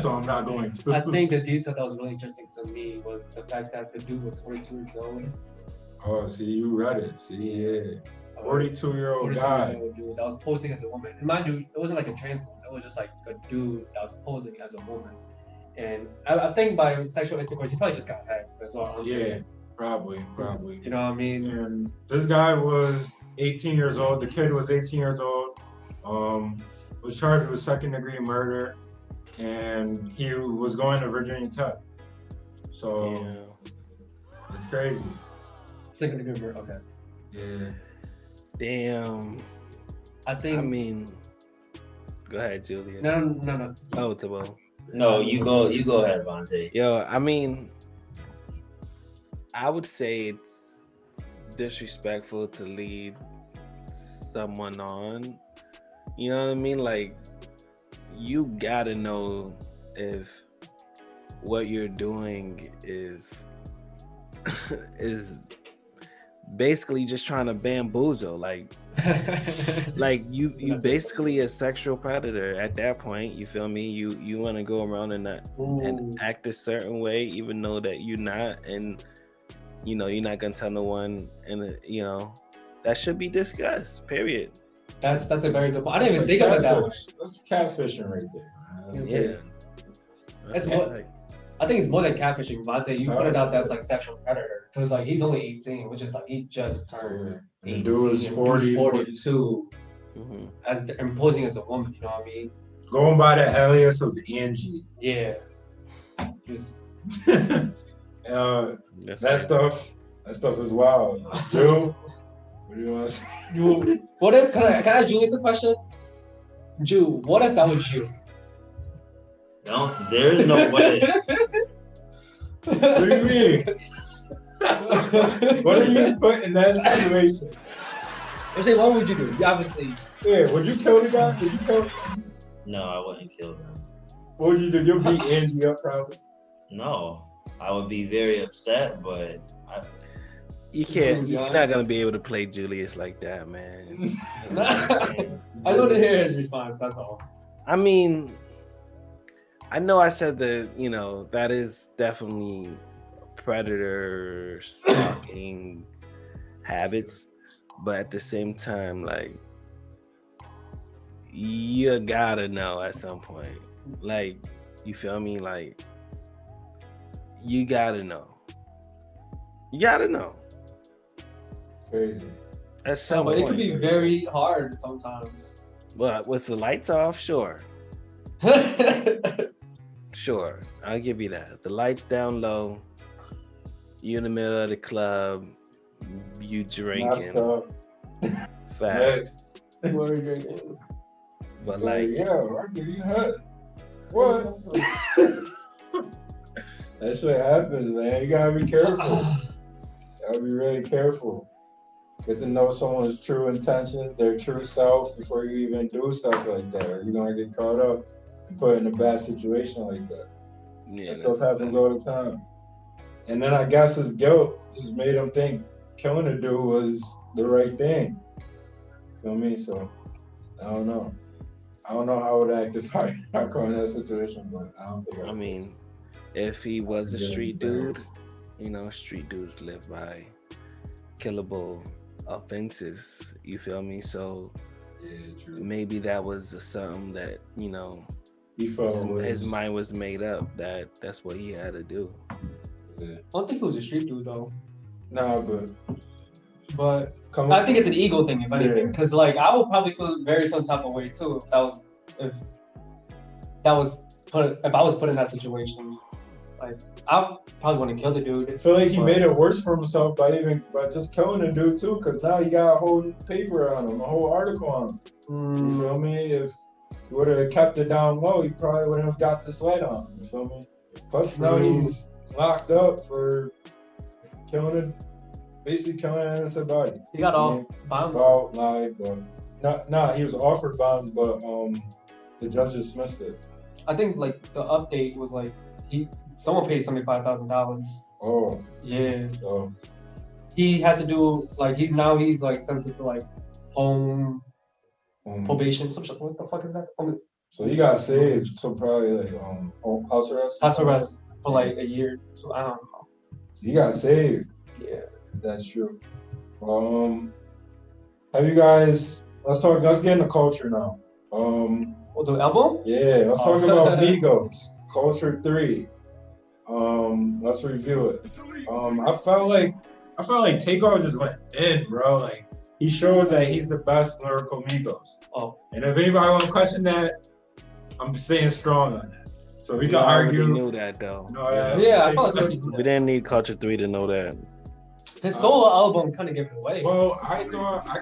So I'm not going to. I think the detail that was really interesting to me was the fact that the dude was 42 years old. Oh, see, you read it. See, yeah. 42-year-old guy. 42 years old dude that was posing as a woman. And mind you, it wasn't like a trans woman. It was just like a dude that was posing as a woman. And I think by sexual intercourse, he probably just got head. That's all. Yeah, probably. You know what I mean? And this guy was 18 years old. The kid was 18 years old. Was charged with second-degree murder, and he was going to Virginia Tech. So it's crazy. Second degree murder. Okay. Yeah. Damn. I mean, go ahead, Julia. No. Oh, Tabo. No, you go ahead, Vante. Yo, I mean, I would say it's disrespectful to lead someone on. You know what I mean? Like, you gotta know if what you're doing is basically just trying to bamboozle. Like you basically a sexual predator at that point. You feel me? You want to go around and act a certain way, even though that you're not, and you know you're not gonna tell no one, and you know that should be discussed. Period. That's a very good point. I didn't even think about that. That's catfishing right there. Yeah. That's more, I think it's more than catfishing, Vante. You put it out there as like sexual predator. Because like he's only 18, which is like he just turned 18. The dude was 40, 42. As imposing as a woman, you know what I mean? Going by the alias of Angie. Yeah. Just that stuff is wild. Drew, what do you want to say? What if, can I ask Julius a question? Jew, what if that was you? No, there's no way. What do you mean? What are you put in that situation? I'm saying, what would you do? You obviously. Yeah, would you kill the guy? Would you kill? No, I wouldn't kill him. What would you do? You'll beat Angie up probably. No, I would be very upset, but you can't. You're not gonna be able to play Julius like that, man. I want to hear his response. That's all. I mean, I know I said that, you know, that is definitely predator stalking habits, but at the same time, like, you gotta know at some point. Like, you feel me? Like, you gotta know. You gotta know. Crazy. At some But point. it could be very hard sometimes. But with the lights off, sure. Sure, I'll give you that. The lights down low, you in the middle of the club, you drinking. Fact. We're drinking. But like, yeah, I'll give you hurt. What? That shit happens, man. You gotta be careful. Gotta be really careful. Get to know someone's true intentions, their true self before you even do stuff like that. Or you're gonna get caught up and put in a bad situation like that. yeah, That stuff happens all the time. And then I guess his guilt just made him think killing a dude was the right thing. Feel me? So I don't know. I don't know how I would act if I got caught in that situation, but I don't think I mean, if he was a street dude, you know, street dudes live by killable offenses. You feel me? So yeah, true. maybe that was something that, you know, He felt his mind was made up that that's what he had to do. Yeah. I don't think he was a street dude though. Nah, but I think it's an ego thing, if anything, because like I would probably feel very some type of way too if I was put in that situation. Like I probably want to kill the dude. I feel like he made it worse for himself by just killing the dude too, because now he got a whole paper on him, a whole article on him. You feel me? If he would have kept it down low, he probably wouldn't have got this light on him. You feel me? Plus now he's locked up for basically killing an innocent body. He got all violent. About lied, but Nah, he was offered bond, but the judge dismissed it. I think like the update was like someone paid $75,000. Oh, Yeah. so He has to do like he's like sentenced to like home probation. What the fuck is that? So he got saved. So probably like house arrest. House arrest for like a year. So I don't know. He got saved. Yeah. That's true. Have you guys? Let's get into culture now. The album? Yeah, let's talk about Migos. Culture 3. Let's review it. I felt like Takeoff just went in, bro. Like he showed that he's the best lyrical Migos. Oh. And if anybody want to question that, I'm staying strong on that. So we can argue. We knew that though. No, yeah, I felt like we didn't need Culture 3 to know that. His solo album kind of gave it away. Well, I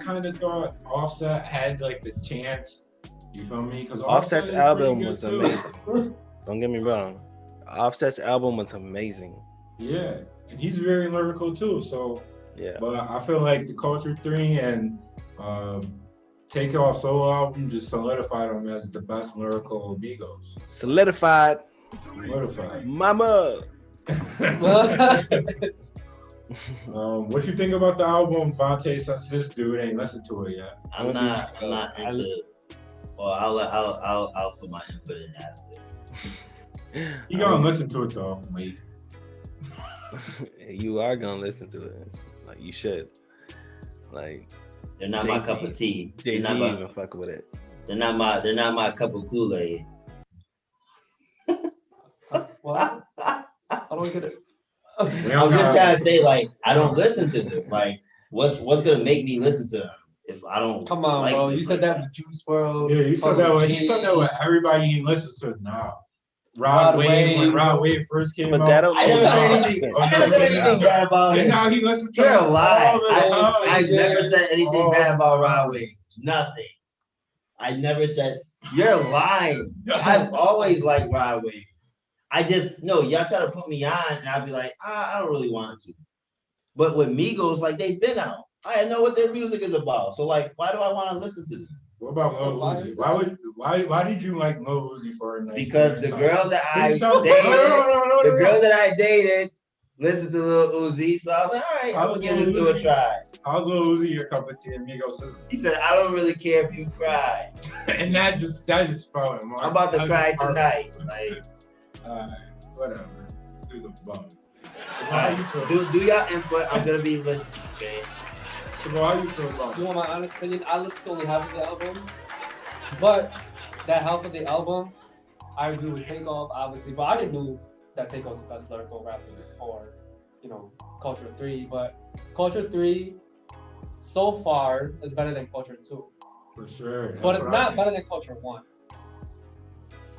kind of thought Offset had like the chance. You feel me? Because Offset's album was amazing. Don't get me wrong. Offset's album was amazing. Yeah, and he's very lyrical too. So yeah. But I feel like the Culture 3 and Takeoff solo album just solidified him as the best lyrical Migos. Solidified. Mama. What you think about the album, Vante? Since this dude ain't listened to it yet. I'm not into it. Well, I'll put my input in after. You gonna listen to it though, wait. You are gonna listen to it. Like you should. Like they're not my cup of tea. Jay-Z even fuck with it. They're not my cup of Kool-Aid. What? I don't get it. I'm just trying to say, like, I don't listen to them. Like, what's gonna make me listen to them if I don't? Come on, like bro. You said that with Juice WRLD. Yeah, you said that with everybody he listens to now. Rod Wave, when Rod Wave first came out. I never said anything bad about him. And now he listens to You're a lie. I I never said anything bad about Rod Wave. Nothing. I never said. You're lying. I've always liked Rod Wave. Y'all try to put me on, and I'll be like, I don't really want to. But with Migos, like, they've been out. I know what their music is about. So, like, why do I want to listen to them? What about Lil Uzi? Why did you like Lil Uzi for a night? Because the girl that I dated listened to Lil Uzi, so I was like, all right, I'm gonna give this to a try. How's Lil Uzi your cup of tea and Migos? He said, I don't really care if you cry. And that just fell in. I'm about to cry tonight. Like, whatever. Do the bum. Do y'all input? I'm gonna be listening, okay? So how you feel about it? You want my honest opinion? I listened to only half of the album, but that half of the album, I agree with Takeoff, obviously. But I didn't know that Takeoff's the best lyrical rapper before, Culture 3. But Culture 3, so far, is better than Culture 2. For sure. But it's not better than Culture 1.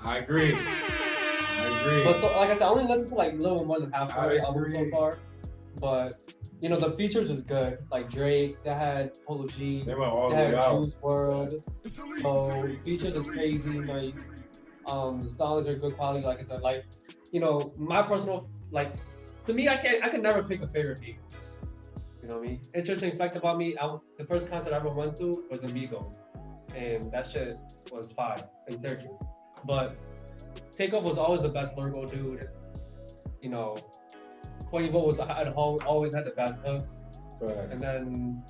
I agree. But so, like I said, I only listened to like a little more than half of the album so far. But the features was good. Like Drake, they had Polo G, they went all they the had way out. Juice WRLD. So features is crazy nice. The songs are good quality. Like I said, like my personal to me, I could never pick a favorite Migos. You know what I mean? Interesting fact about me, the first concert I ever went to was the Migos, and that shit was fire in Syracuse. But Takeoff was always the best lyrical dude. Quavo always had the best hooks. Right. And then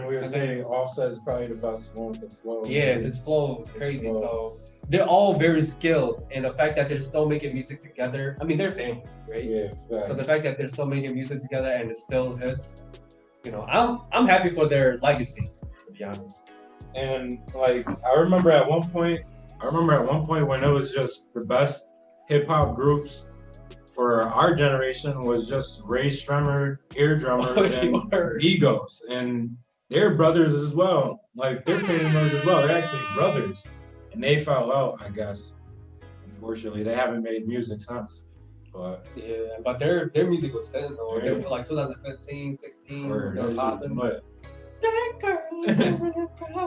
we were saying Offset is probably the best one with the flow. Yeah, this flow is crazy. So they're all very skilled, and the fact that they're still making music together. I mean, they're family, right? Yeah. Right. So the fact that they're still making music together and it still hits, I'm happy for their legacy, to be honest. And I remember at one point when it was just the best hip hop groups for our generation was just Ray Shremmer, Ear Drummers, and Migos, and they're brothers as well. Like they're family members as well. They're actually brothers, and they fell out, I guess. Unfortunately, they haven't made music since. But yeah, but their music was thin though. They were like 2015, 16. They were popping.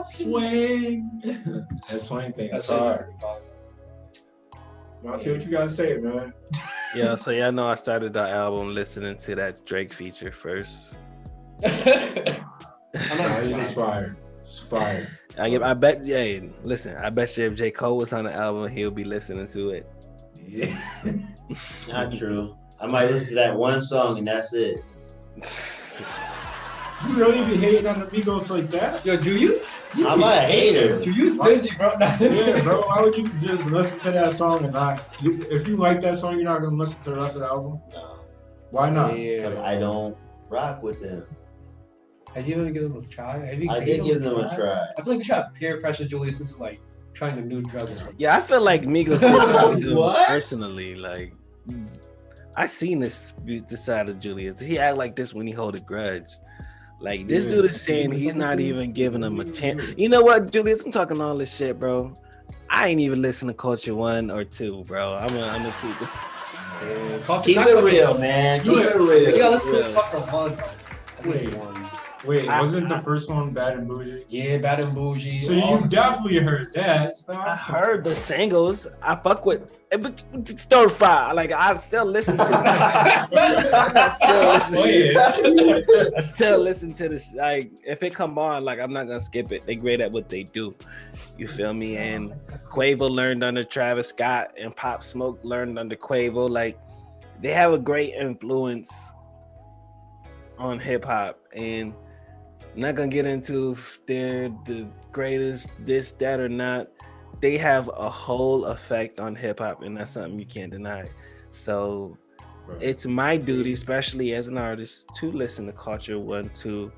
Swing. That swing thing. That's hard. I'll tell you what you gotta say, man. Yeah, so y'all know I started the album listening to that Drake feature first. I'm not fire. It's fire. I bet. Yeah, listen. I bet you if J. Cole was on the album, he'll be listening to it. Yeah. Not true. I might listen to that one song and that's it. You really be hating on the Migos like that? Yo, do you? I'm a hater. Do you stingy, bro? Yeah, bro. Why would you just listen to that song and not? If you like that song, you're not gonna listen to the rest of the album. No, Why not? because I don't rock with them. Have you ever given them a try? I did give them a try. I feel like you should have peer pressure Julius into like trying a new drug or something. Yeah, I feel like Migos did something to him What? personally. Like, I seen this side of Julius. He act like this when he hold a grudge. Like, this dude is saying he's not even giving him a chance. You know what, Julius? I'm talking all this shit, bro. I ain't even listen to Culture 1 or 2, bro. I'm gonna keep it. Yeah, Keep it real, man. Keep it real. Yeah, let's do Culture 1. Wait, wasn't the first one Bad and Bougie? Yeah, Bad and Bougie. So you definitely heard that. So I heard the singles. I fuck with stir fry. Like, I still listen to it. I still listen to this. Like, if it come on, like, I'm not gonna skip it. They great at what they do. You feel me? And Quavo learned under Travis Scott, and Pop Smoke learned under Quavo. Like, they have a great influence on hip hop, and I'm not gonna get into if they're the greatest, this, that, or not. They have a whole effect on hip hop, and that's something you can't deny. So it's my duty, especially as an artist, to listen to Culture 1, 2,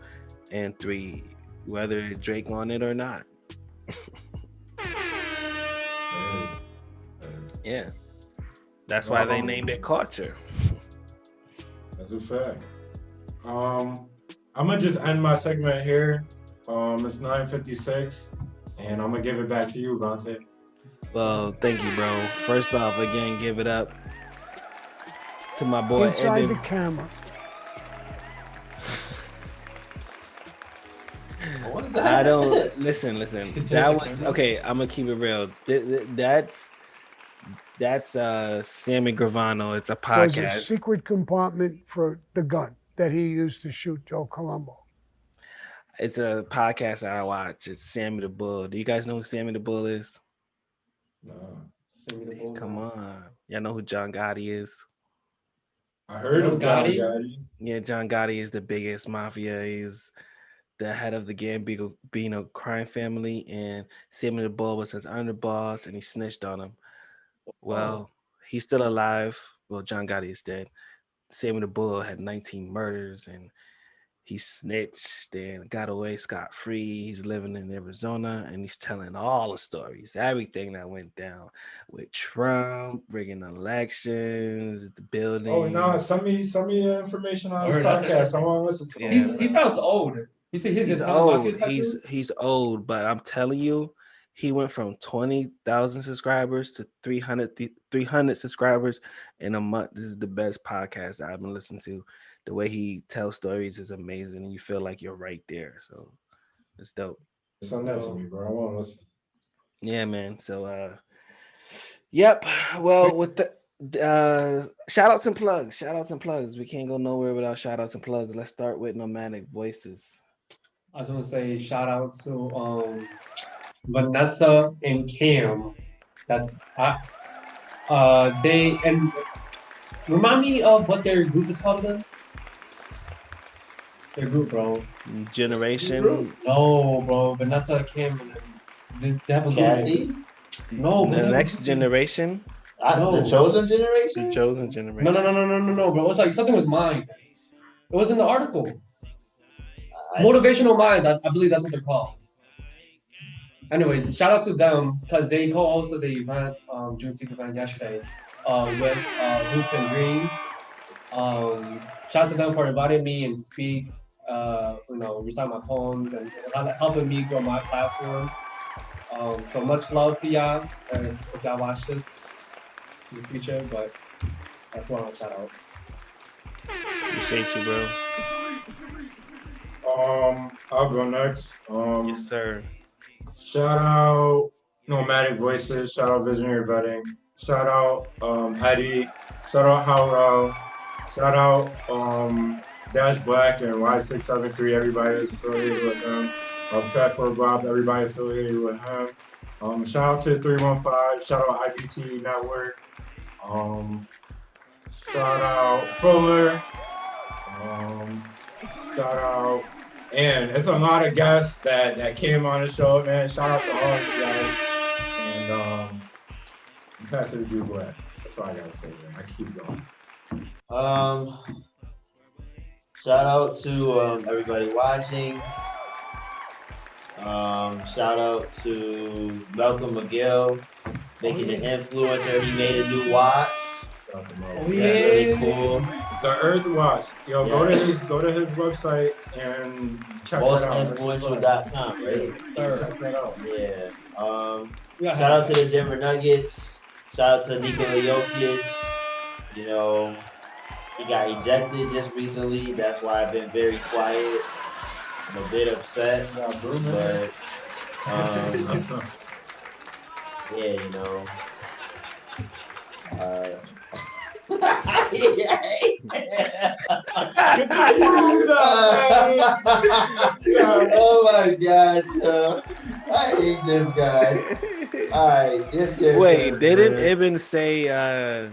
and 3, whether Drake on it or not. Yeah, that's why they named it Culture. That's a fact. I'm gonna just end my segment here. It's 9:56, and I'm gonna give it back to you, Vante. Well, thank you, bro. First off, again, give it up to my boy Inside Evan. the camera. What's that? I don't listen. That was okay. I'm gonna keep it real. That's Sammy Gravano. It's a There's a podcast. secret compartment for the gun that he used to shoot Joe Colombo. It's a podcast I watch. It's Sammy the Bull. Do you guys know who Sammy the Bull is? No. Come on, y'all know who John Gotti is? I heard of Gotti? Gotti. Yeah, John Gotti is the biggest mafia. He's the head of the Gambino crime family, and Sammy the Bull was his underboss, and he snitched on him. Well, he's still alive. Well, John Gotti is dead. Sammy the Bull had 19 murders, and he snitched and got away scot-free. He's living in Arizona, and he's telling all the stories, everything that went down with Trump, rigging elections, the building. Oh no! Send me information on I his heard that's podcast. I want to listen to Yeah. it. He sounds old. You see He's old. He's old, but I'm telling you, he went from 20,000 subscribers to 300 subscribers in a month. This is the best podcast I've been listening to. The way he tells stories is amazing, and you feel like you're right there. So it's dope. Send that to me, bro. I want to listen. Yeah, man. So yep. Well, with the shout outs and plugs. We can't go nowhere without shout outs and plugs. Let's start with Nomadic Voices. I was gonna say shout out to Vanessa and Cam. That's they and remind me of what their group is called again. Their group, bro. Generation. No, bro. Vanessa, Cam, and they have a Kathy? group. No, The man. next generation. No. The Chosen Generation? The chosen generation. No, bro. It was like something was mine. It was in the article. Motivational Minds. I believe that's what they're called. Anyways, shout out to them because they co-hosted the event, Juneteenth event yesterday, with Roots and Greens. Shout out to them for inviting me and speak, recite my poems and helping me grow my platform. So much love to y'all, if y'all watch this in the future, but that's what I'll shout out. Appreciate you, bro. I'll go next. Yes, sir. Shout out Nomadic Voices. Shout out Visionary Vetting. Shout out Eddie. Shout out Howrell. Shout out Dash Black and Y673. Everybody is affiliated with them. Track for Bob, everybody affiliated with him. Shout out to 315. Shout out IBT Network. Um, Shout out Fuller. Shout out, and it's a lot of guests that came on the show, man. Shout out to all you guys. And pass it to you, Black. That's all I gotta say, man. I can keep going. Shout out to everybody watching. Shout out to Malcolm McGill, making an influencer. He made a new watch. Shout out to Mo. Oh, Yeah, really cool. The Earth Watch. Yo, go to his website and check that out. Mostinfluential.com, right? Check that out. Yeah. Shout out to the Denver Nuggets. Shout out to Nikola Jokic. You know, he got ejected just recently. That's why I've been very quiet. I'm a bit upset, but yeah, you know. Oh my God, yo. I hate this guy. All right, this year. Wait, didn't Ibn say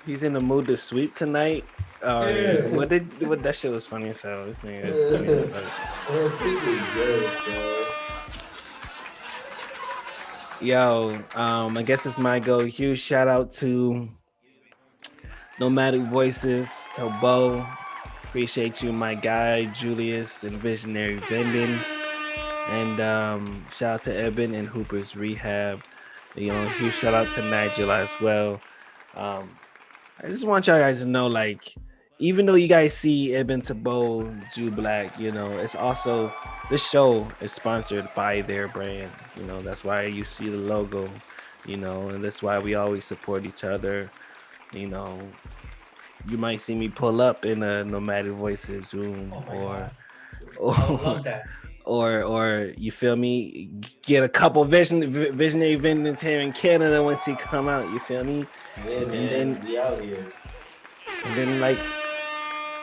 he's in the mood to sweep tonight? What that shit was funny as hell. This nigga is funny as fuck. Yo, I guess it's my go. Huge shout out to Nomadic Voices, Tabo. Appreciate you, my guy, Julius, and Visionary Vending. And shout out to Eben and Hooper's Rehab. You know, huge shout out to Nigel as well. I just want y'all guys to know, like, even though you guys see Eben Tabo, Jew Black, you know, it's also, this show is sponsored by their brand. You know, that's why you see the logo, you know, and that's why we always support each other. You know, you might see me pull up in a Nomadic Voices room, I love that. or you feel me, get a couple visionary vendors here in Canada once he come out, you feel me? Yeah, man, and then we out here. And then like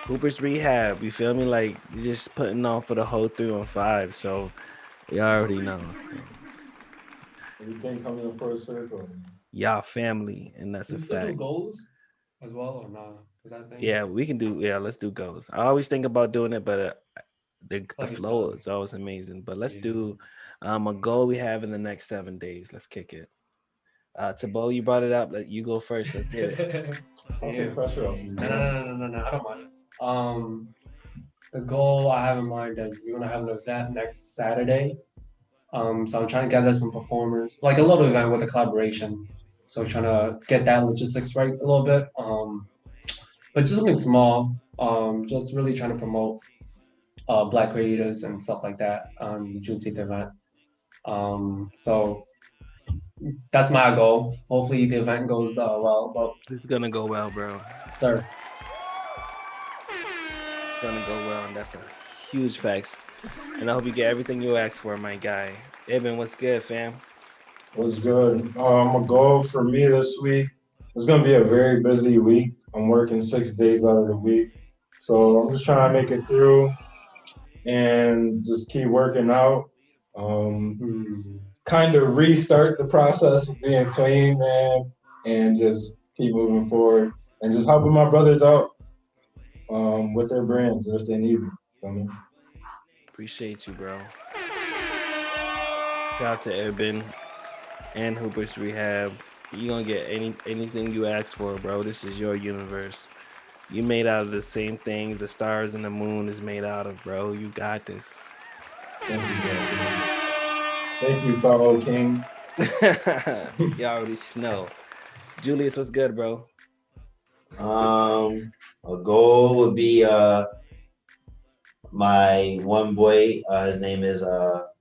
Hooper's Rehab, you feel me? Like you're just putting on for the whole 315, so you already know. So. Everything coming in full circle. Y'all family, and that's a fact. Do goals as well or not? Is that thing? Yeah, we can do. Yeah, let's do goals. I always think about doing it, but the flow is always amazing. But let's do a goal we have in the next 7 days. Let's kick it. Tabo, you brought it up. You go first. Let's get it. I'll take pressure off you. No, I don't mind. The goal I have in mind is we're gonna have an event next Saturday. So I'm trying to gather some performers, like a little event with a collaboration. So trying to get that logistics right a little bit. But just something small. Just really trying to promote Black creators and stuff like that on the Juneteenth event. So that's my goal. Hopefully the event goes well. But this is gonna go well, bro. Sir. It's gonna go well, and that's a huge facts. And I hope you get everything you asked for, my guy. Eben, what's good, fam? What's good? A goal for me this week. It's gonna be a very busy week. I'm working 6 days out of the week, so I'm just trying to make it through and just keep working out. Kind of restart the process of being clean, man, and just keep moving forward and just helping my brothers out with their brands if they need me. Appreciate you, bro. Shout out to Eben and Hooper's Rehab. You gonna get anything you ask for, bro. This is your universe. You made out of the same thing the stars and the moon is made out of, bro. You got this. Thank you, bro. Thank you, fellow king. You already know. Julius, what's good, bro? A goal would be my one boy. His name is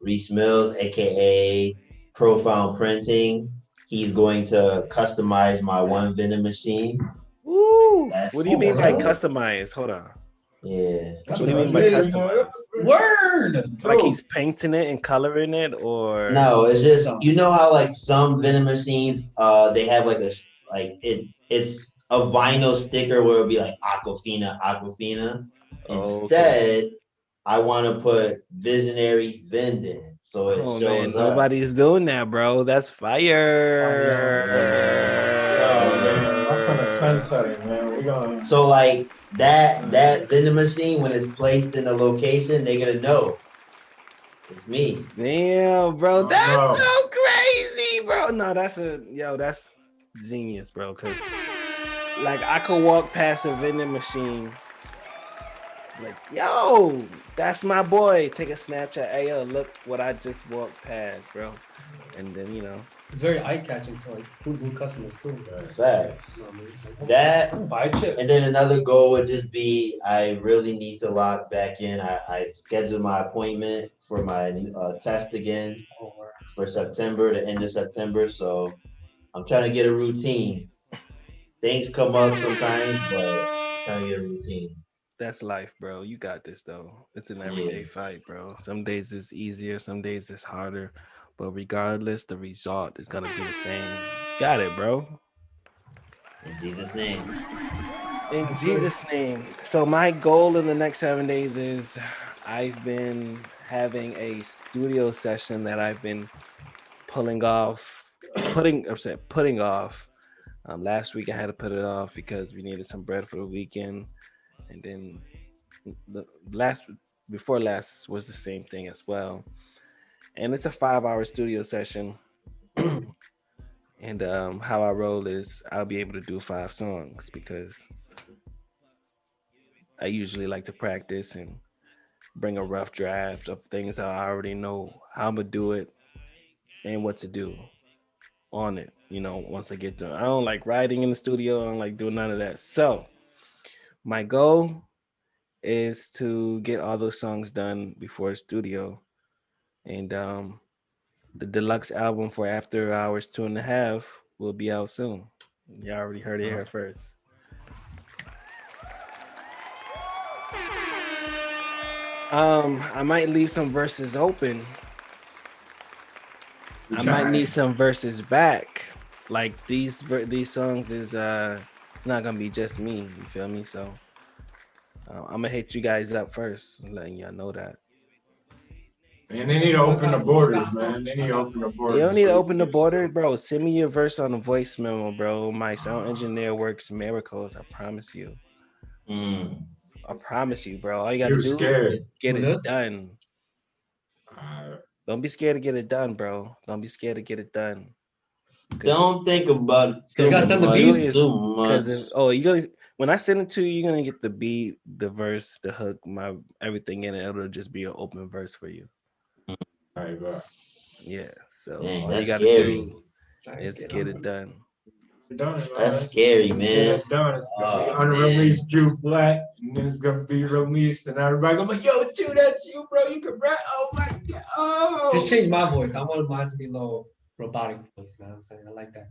Reese Mills, aka Profound Printing. He's going to customize my one vending machine. Woo! What do you mean by customize? Hold on. Yeah. What do you mean by customize? Word! Like he's painting it and coloring it, or no? It's just, you know how like some vending machines, they have like it's a vinyl sticker where it'll be like Aquafina. Instead, I want to put visionary vending so it Oh shows man, up. nobody's doing that, bro. That's fire. Oh man, my son a trendsetter, man. We gonna. So like that vending machine, when it's placed in the location, they're gonna know it's me. Damn, bro, Oh, that's no. so crazy, bro. No, that's genius, bro. Cause like I could walk past a vending machine, like, yo, that's my boy. Take a Snapchat. Hey, yo, look what I just walked past, bro. And then It's very eye-catching to like new customers too. Facts. You know what I mean? Like, That buy a chip. and then another goal would just be I really need to lock back in. I scheduled my appointment for my test again for September, the end of September. So I'm trying to get a routine. Things come up sometimes, but I'm trying to get a routine. that's life, bro. You got this though. It's an Yeah. everyday fight, bro. Some days it's easier, some days it's harder, but regardless, the result is gonna be the same. Got it, bro. In Jesus' name. In Jesus' name. So my goal in the next 7 days is I've been having a studio session that I've been putting off. Last week I had to put it off because we needed some bread for the weekend, and then the last before last was the same thing as well. And it's a 5-hour studio session. And how I roll is I'll be able to do 5 songs because I usually like to practice and bring a rough draft of things that I already know how I'm gonna do it and what to do on it. Once I get done, I don't like writing in the studio. I don't like doing none of that. So my goal is to get all those songs done before the studio, and the deluxe album for After Hours 2.5 will be out soon. You already heard it here first. I might leave some verses open. I might need some verses back. Like these songs is it's not gonna be just me. You feel me? So I'm gonna hit you guys up first, letting y'all know that. And they need to open the borders, man. They need to open the borders. You don't need to open the border, bro. Send me your verse on a voice memo, bro. My sound engineer works miracles. I promise you. I promise you, bro. All you gotta do is get it done. Don't be scared to get it done, bro. Don't be scared to get it done. Don't think about it. You gotta send the beats. You gonna when I send it to you, you're gonna get the beat, the verse, the hook, everything in it. It'll just be an open verse for you. All right, bro. Yeah. So Dang, all you gotta do is get it done. That's scary, man. It's unreleased Juke Black, and then it's gonna be released, and everybody gonna be like, yo, Juke, that's you, bro. You can rap. Oh my god. Oh. Just change my voice. I want mine to be a little robotic voice. You know what I'm saying? I like that.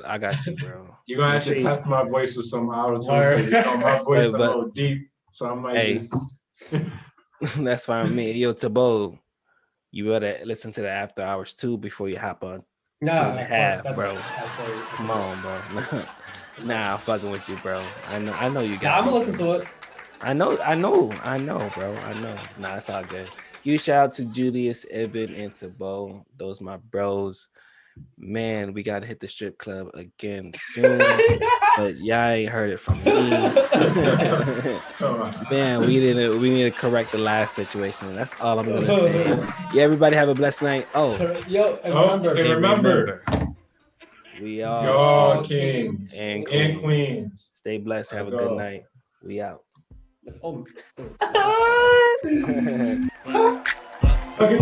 I got you, bro. You're gonna have to test my voice with some auto-tune. My voice is a little deep, so I might just. That's fine with me. Yo, Tabo, you better listen to the After Hours 2 before you hop on. Nah, 2.5, bro. Come on, bro. Nah, I'm fucking with you, bro. I know you got. Yeah, I'm gonna listen to it. I know, bro. I know. Nah, it's all good. Huge shout out to Julius, Ibn, and Tabo. Those my bros. Man, we gotta hit the strip club again soon. But y'all ain't heard it from me. Man, we need to correct the last situation. That's all I'm gonna say. Yeah, everybody have a blessed night. Remember, we are kings and queens. Stay blessed. Have a good night. We out. Okay,